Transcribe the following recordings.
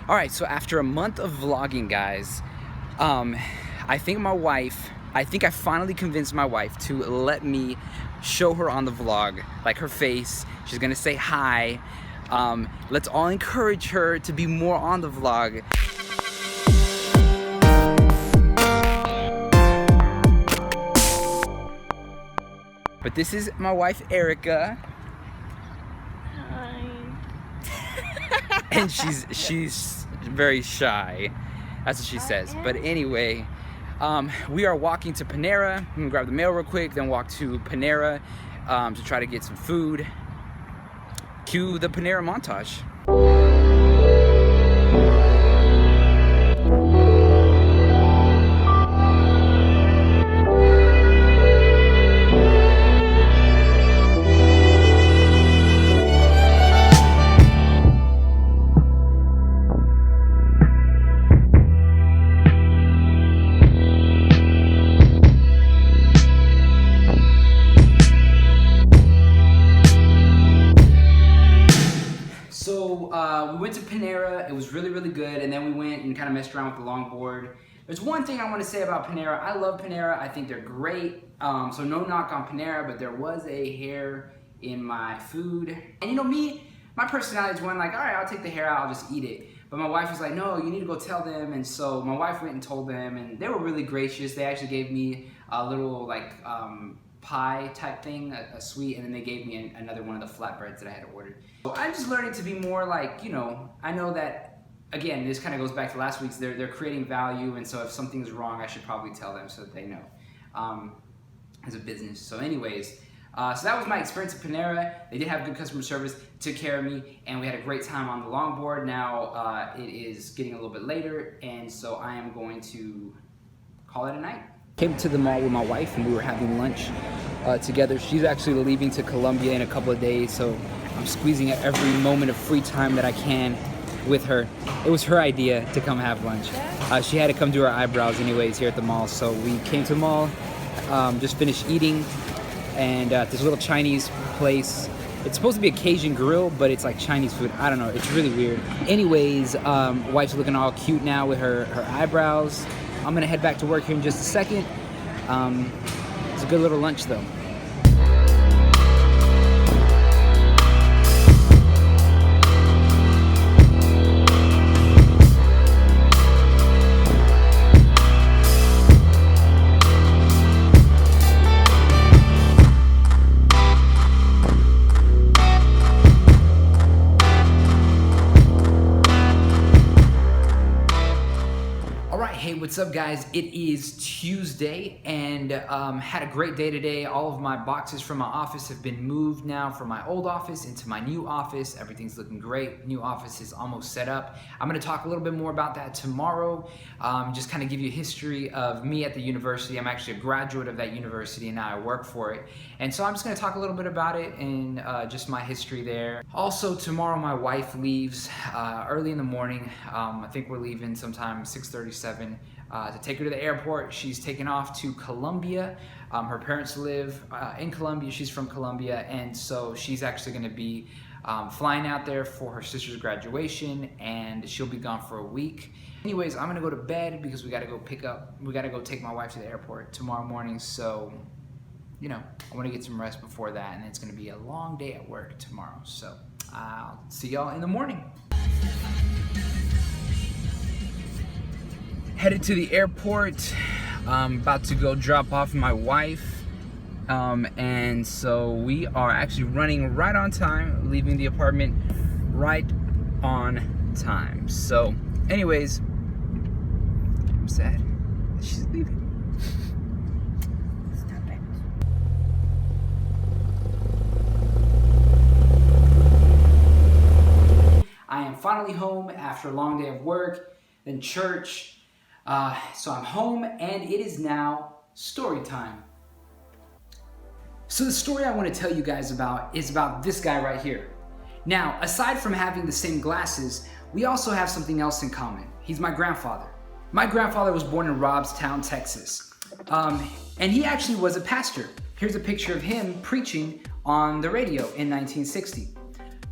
All right, so after a month of vlogging, guys, I think I finally convinced my wife to let me show her on the vlog, like her face. She's gonna say hi. Let's all encourage her to be more on the vlog. But this is my wife, Erica. Hi. And she's very shy. That's what she says. But anyway, we are walking to Panera. I'm gonna grab the mail real quick, then walk to Panera to try to get some food. Cue the Panera montage. We went to Panera. It was really, really good. And then we went and kind of messed around with the longboard. There's one thing I want to say about Panera. I love Panera. I think they're great. So no knock on Panera, but there was a hair in my food. And you know me, my personality is one like, all right, I'll take the hair out, I'll just eat it. But my wife was like, no, you need to go tell them. And so my wife went and told them, and they were really gracious. They actually gave me a little like pie type thing, a sweet, and then they gave me another one of the flatbreads that I had ordered. So I'm just learning to be more like, you know, I know that, again, this kind of goes back to last week's, they're creating value, and so if something's wrong, I should probably tell them so that they know as a business. So anyways, so that was my experience at Panera. They did have good customer service, took care of me, and we had a great time on the longboard. Now it is getting a little bit later, and so I am going to call it a night. Came to the mall with my wife and we were having lunch together. She's actually leaving to Colombia in a couple of days, so I'm squeezing at every moment of free time that I can with her. It was her idea to come have lunch. She had to come do her eyebrows anyways here at the mall, so we came to the mall, just finished eating, and this little Chinese place. It's supposed to be a Cajun grill, but it's like Chinese food. I don't know, it's really weird. Anyways, wife's looking all cute now with her eyebrows. I'm gonna head back to work here in just a second. It's a good little lunch though. Hey, what's up guys? It is Tuesday and had a great day today. All of my boxes from my office have been moved now from my old office into my new office. Everything's looking great. New office is almost set up. I'm gonna talk a little bit more about that tomorrow. Just kind of give you a history of me at the university. I'm actually a graduate of that university and now I work for it. And so I'm just gonna talk a little bit about it and just my history there. Also tomorrow my wife leaves early in the morning. I think we're leaving sometime 6:37. To take her to the airport. She's taken off to Colombia. Her parents live in Colombia. She's from Colombia, and so she's actually going to be flying out there for her sister's graduation, and she'll be gone for a week. Anyways, I'm gonna go to bed because we gotta go take my wife to the airport tomorrow morning. So, you know, I want to get some rest before that, and it's gonna be a long day at work tomorrow. So, I'll see y'all in the morning. Headed to the airport. I'm about to go drop off my wife. And so we are actually running right on time, leaving the apartment right on time. So anyways, I'm sad that she's leaving. Stop it. I am finally home after a long day of work, then church. So I'm home and it is now story time. So the story I want to tell you guys about is about this guy right here. Now, aside from having the same glasses, we also have something else in common. He's my grandfather. My grandfather was born in Robstown, Texas. And he actually was a pastor. Here's a picture of him preaching on the radio in 1960.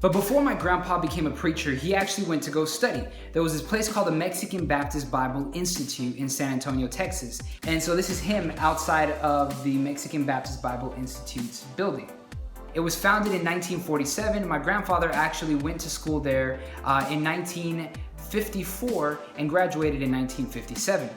But before my grandpa became a preacher, he actually went to go study. There was this place called the Mexican Baptist Bible Institute in San Antonio, Texas. And so this is him outside of the Mexican Baptist Bible Institute's building. It was founded in 1947. My grandfather actually went to school there in 1954 and graduated in 1957.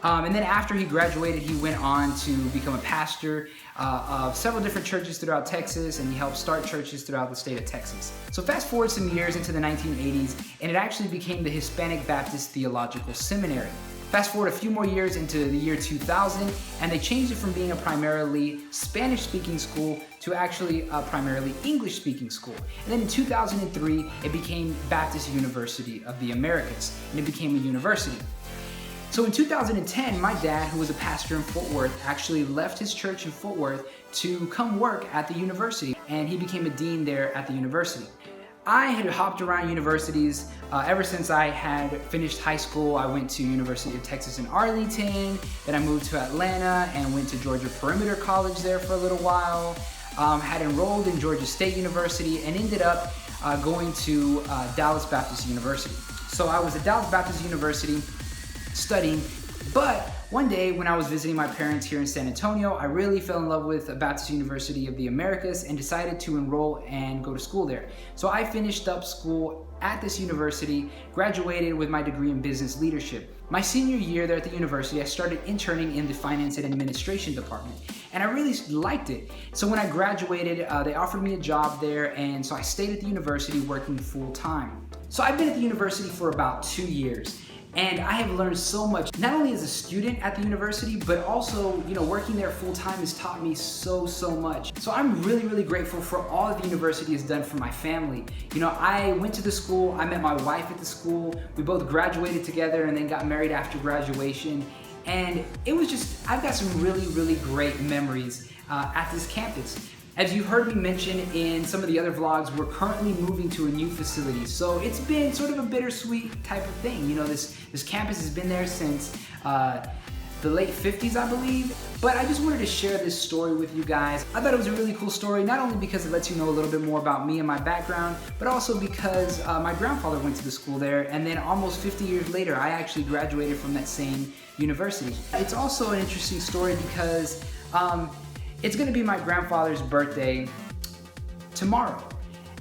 And then after he graduated, he went on to become a pastor of several different churches throughout Texas, and he helped start churches throughout the state of Texas. So fast forward some years into the 1980s, and it actually became the Hispanic Baptist Theological Seminary. Fast forward a few more years into the year 2000, and they changed it from being a primarily Spanish-speaking school to actually a primarily English-speaking school. And then in 2003, it became Baptist University of the Americas, and it became a university. So in 2010, my dad, who was a pastor in Fort Worth, actually left his church in Fort Worth to come work at the university, and he became a dean there at the university. I had hopped around universities ever since I had finished high school. I went to University of Texas in Arlington, then I moved to Atlanta and went to Georgia Perimeter College there for a little while, had enrolled in Georgia State University, and ended up going to Dallas Baptist University. So I was at Dallas Baptist University studying, but one day when I was visiting my parents here in San Antonio, I really fell in love with Baptist University of the Americas and decided to enroll and go to school there. So I finished up school at this university, graduated with my degree in business leadership. My senior year there at the university, I started interning in the finance and administration department, and I really liked it. So when I graduated, they offered me a job there, and so I stayed at the university working full time. So I've been at the university for about 2 years. And I have learned so much, not only as a student at the university, but also, working there full time has taught me so much. So I'm really grateful for all that the university has done for my family. I went to the school, I met my wife at the school, we both graduated together and then got married after graduation. And it was I've got some really great memories at this campus. As you heard me mention in some of the other vlogs, we're currently moving to a new facility. So it's been sort of a bittersweet type of thing. This campus has been there since the late 50s, I believe. But I just wanted to share this story with you guys. I thought it was a really cool story, not only because it lets you know a little bit more about me and my background, but also because my grandfather went to the school there, and then almost 50 years later, I actually graduated from that same university. It's also an interesting story because it's gonna be my grandfather's birthday tomorrow.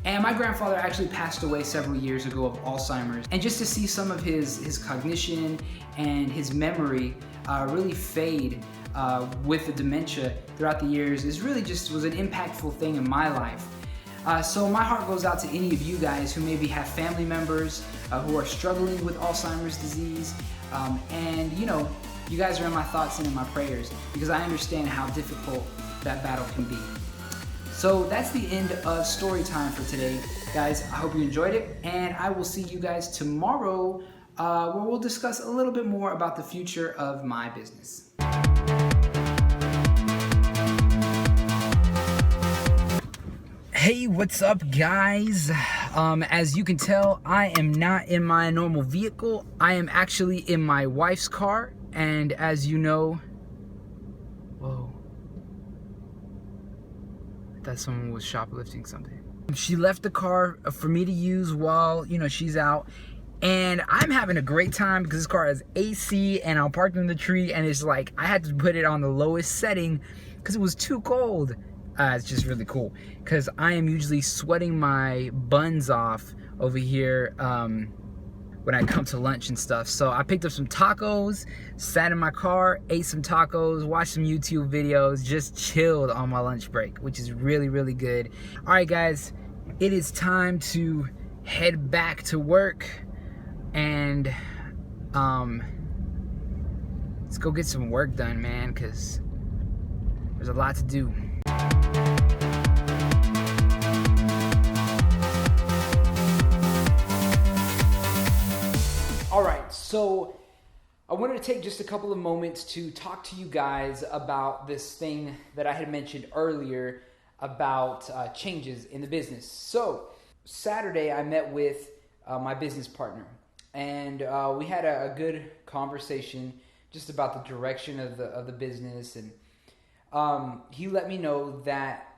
And my grandfather actually passed away several years ago of Alzheimer's. And just to see some of his cognition and his memory really fade with the dementia throughout the years was an impactful thing in my life. So my heart goes out to any of you guys who maybe have family members who are struggling with Alzheimer's disease. And you guys are in my thoughts and in my prayers because I understand how difficult that battle can be. So that's the end of story time for today. Guys, I hope you enjoyed it, and I will see you guys tomorrow where we'll discuss a little bit more about the future of my business. Hey, what's up, guys? As you can tell, I am not in my normal vehicle. I am actually in my wife's car, and as you know, whoa. I thought someone was shoplifting something. She left the car for me to use while, she's out. And I'm having a great time because this car has AC and I'm parked in the tree, and it's like I had to put it on the lowest setting because it was too cold. It's just really cool because I am usually sweating my buns off over here when I come to lunch and stuff. So I picked up some tacos, sat in my car, ate some tacos, watched some YouTube videos, just chilled on my lunch break, which is really good. All right, guys, it is time to head back to work, and let's go get some work done, man, because there's a lot to do. All right, so I wanted to take just a couple of moments to talk to you guys about this thing that I had mentioned earlier about changes in the business. So Saturday, I met with my business partner, and we had a good conversation just about the direction of the business, and he let me know that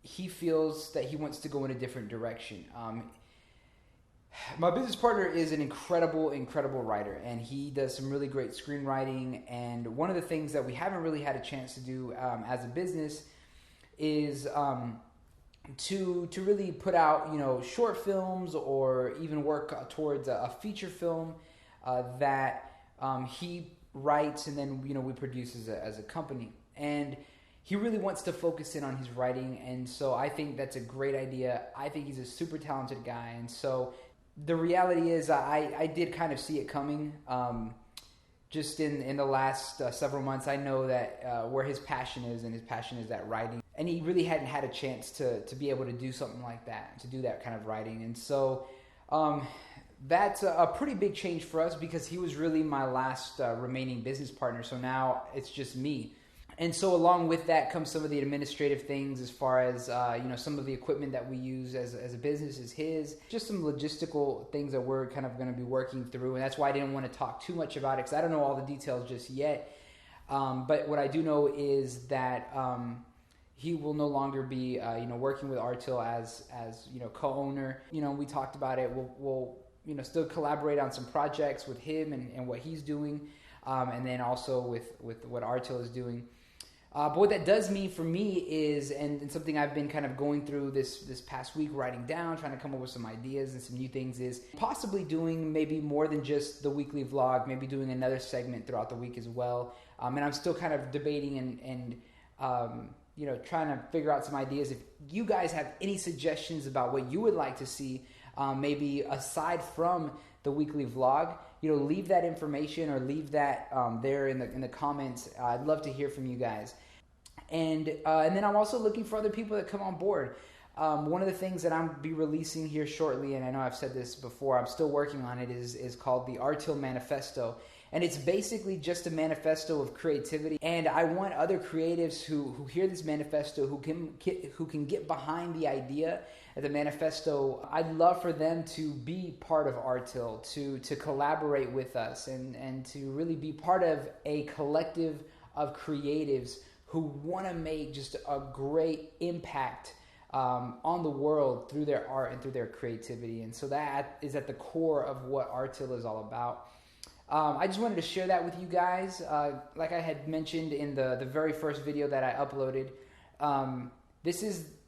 he feels that he wants to go in a different direction. My business partner is an incredible writer, and he does some really great screenwriting. And one of the things that we haven't really had a chance to do as a business is to really put out, short films, or even work towards a feature film that he writes, and then we produce as a company. And he really wants to focus in on his writing, and so I think that's a great idea. I think he's a super talented guy, and so the reality is I did kind of see it coming. Just in the last several months, I know that where his passion is, and his passion is that writing. And he really hadn't had a chance to be able to do something like that, to do that kind of writing. And so that's a pretty big change for us, because he was really my last remaining business partner. So now it's just me. And so along with that comes some of the administrative things, as far as some of the equipment that we use as a business is his. Just some logistical things that we're kind of going to be working through, and that's why I didn't want to talk too much about it, because I don't know all the details just yet. But what I do know is that he will no longer be working with Artil as co-owner. We talked about it. We'll still collaborate on some projects with him and what he's doing, and then also with what Artil is doing. But what that does mean for me is, and something I've been kind of going through this past week, writing down, trying to come up with some ideas and some new things, is possibly doing maybe more than just the weekly vlog, maybe doing another segment throughout the week as well. And I'm still kind of debating and trying to figure out some ideas. If you guys have any suggestions about what you would like to see, maybe aside from the weekly vlog, leave that information, or leave that there in the comments. I'd love to hear from you guys. And then I'm also looking for other people that come on board. One of the things that I'm be releasing here shortly, and I know I've said this before, I'm still working on it, is called the Artil Manifesto. And it's basically just a manifesto of creativity. And I want other creatives who hear this manifesto, who can get behind the idea of the manifesto. I'd love for them to be part of Artil, to collaborate with us, and to really be part of a collective of creatives who want to make just a great impact on the world through their art and through their creativity. And so that is at the core of what Artil is all about. I just wanted to share that with you guys. Like I had mentioned in the very first video that I uploaded,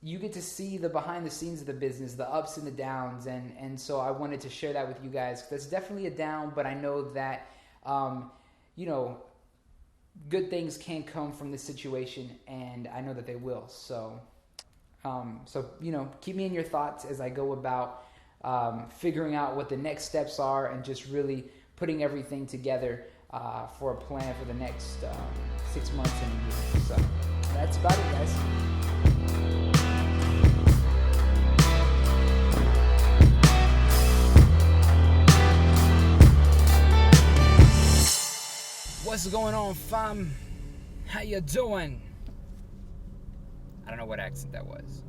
you get to see the behind the scenes of the business, the ups and the downs, and so I wanted to share that with you guys. That's definitely a down, but I know that good things can come from this situation, and I know that they will. So keep me in your thoughts as I go about figuring out what the next steps are, and just really putting everything together for a plan for the next 6 months and a year. So that's about it, guys. What's going on, fam? How you doing? I don't know what accent that was.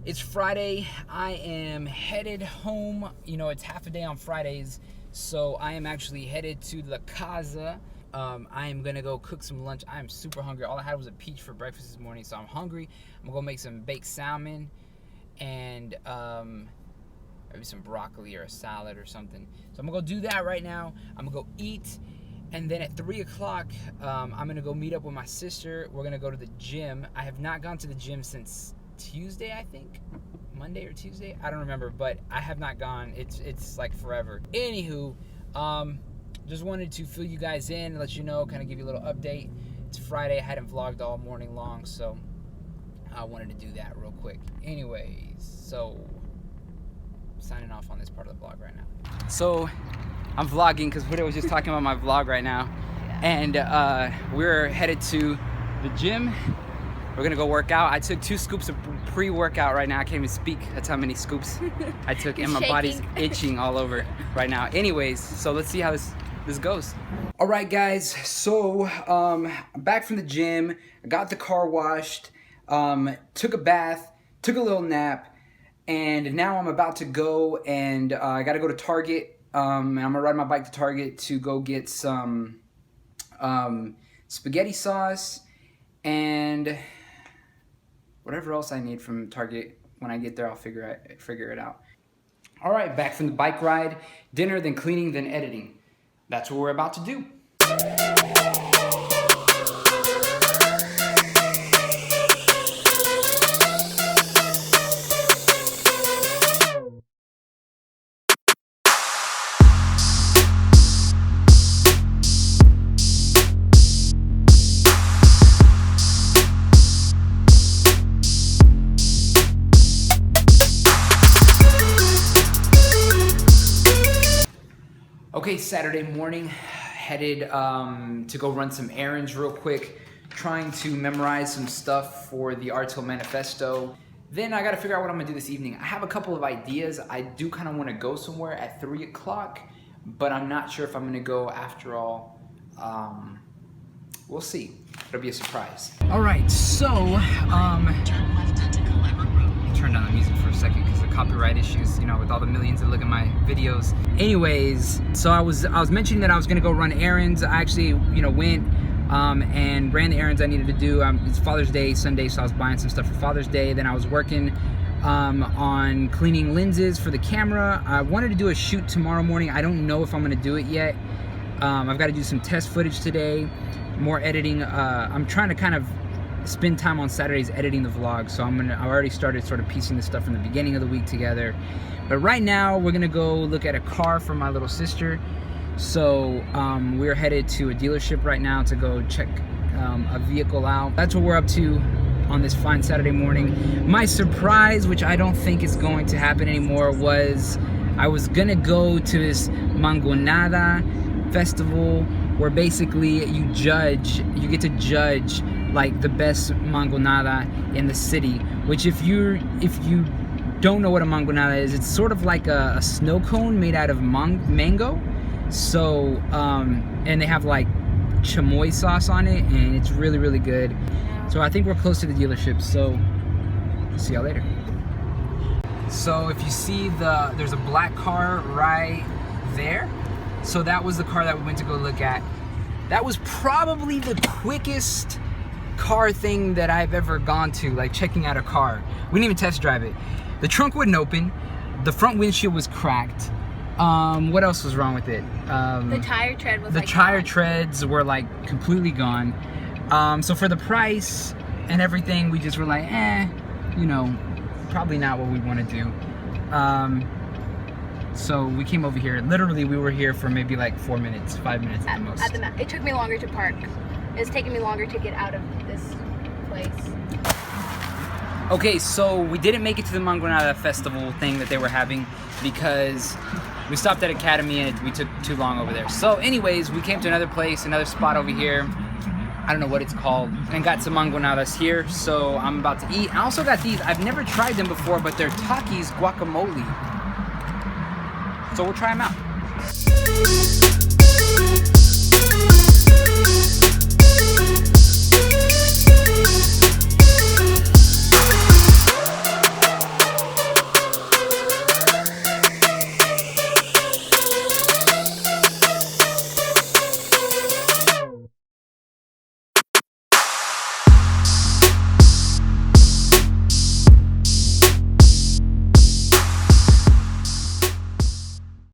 It's Friday. I am headed home. It's half a day on Fridays, so I am actually headed to La Casa. I am going to go cook some lunch. I am super hungry. All I had was a peach for breakfast this morning, so I'm hungry. I'm going to go make some baked salmon and maybe some broccoli or a salad or something. So I'm going to go do that right now. I'm going to go eat. And then at 3 o'clock, I'm going to go meet up with my sister. We're going to go to the gym. I have not gone to the gym since Tuesday, I think. Monday or Tuesday? I don't remember, but I have not gone. It's like forever. Anywho, just wanted to fill you guys in, let you know, kind of give you a little update. It's Friday. I hadn't vlogged all morning long, so I wanted to do that real quick. Anyways, so signing off on this part of the vlog right now. So I'm vlogging because Huda was just talking about my vlog right now. And we're headed to the gym. We're gonna go work out. I took 2 scoops of pre-workout right now. I can't even speak. That's how many scoops I took, and my body's itching all over right now. Anyways, so let's see how this goes. All right, guys. So I'm back from the gym. I got the car washed, took a bath, took a little nap, and now I'm about to go and I gotta go to Target. And I'm gonna ride my bike to Target to go get some spaghetti sauce and what whatever else I need from Target. When I get there, I'll figure it out. All right, back from the bike ride, dinner, then cleaning, then editing. That's what we're about to do. Okay, Saturday morning, headed to go run some errands real quick, trying to memorize some stuff for the Artil Manifesto. Then I gotta figure out what I'm gonna do this evening. I have a couple of ideas. I do kind of wanna go somewhere at 3 o'clock, but I'm not sure if I'm gonna go after all. We'll see. It'll be a surprise. All right, so, turn down the music for a second because the copyright issues, you know, with all the millions that look at my videos. Anyways, so I was mentioning that I was gonna go run errands. I actually, you know, went and ran the errands I needed to do. It's Father's Day Sunday, so I was buying some stuff for Father's Day. Then I was working on cleaning lenses for the camera. I wanted to do a shoot tomorrow morning. I don't know if I'm gonna do it yet. I've got to do some test footage today, more editing. I'm trying to kind of spend time on Saturdays editing the vlog, so I already started sort of piecing this stuff from the beginning of the week together. But right now we're gonna go look at a car for my little sister. So we're headed to a dealership right now to go check a vehicle out. That's what we're up to on this fine Saturday morning. My surprise, which I don't think is going to happen anymore, was I was gonna go to this Mangonada festival where basically you get to judge like the best mangonada in the city, which if you don't know what a mangonada is, it's sort of like a snow cone made out of mango. So and they have like chamoy sauce on it, and it's really, really good. So I think we're close to the dealership, so see y'all later. So if you see there's a black car right there. So that was the car that we went to go look at. That was probably the quickest car thing that I've ever gone to, like checking out a car. We didn't even test drive it. The trunk wouldn't open. The front windshield was cracked. What else was wrong with it? The tire tread was treads were like completely gone. So for the price and everything, we just were like, you know, probably not what we want to do. So we came over here. Literally, we were here for maybe like 4 minutes, 5 minutes at the most. It took me longer to park. It's taking me longer to get out of this place. Okay, so we didn't make it to the Mangonada festival thing that they were having because we stopped at Academy and we took too long over there. So anyways, we came to another place, another spot over here. I don't know what it's called, and got some mangonadas here. So I'm about to eat. I also got these. I've never tried them before, but they're Takis guacamole. So we'll try them out.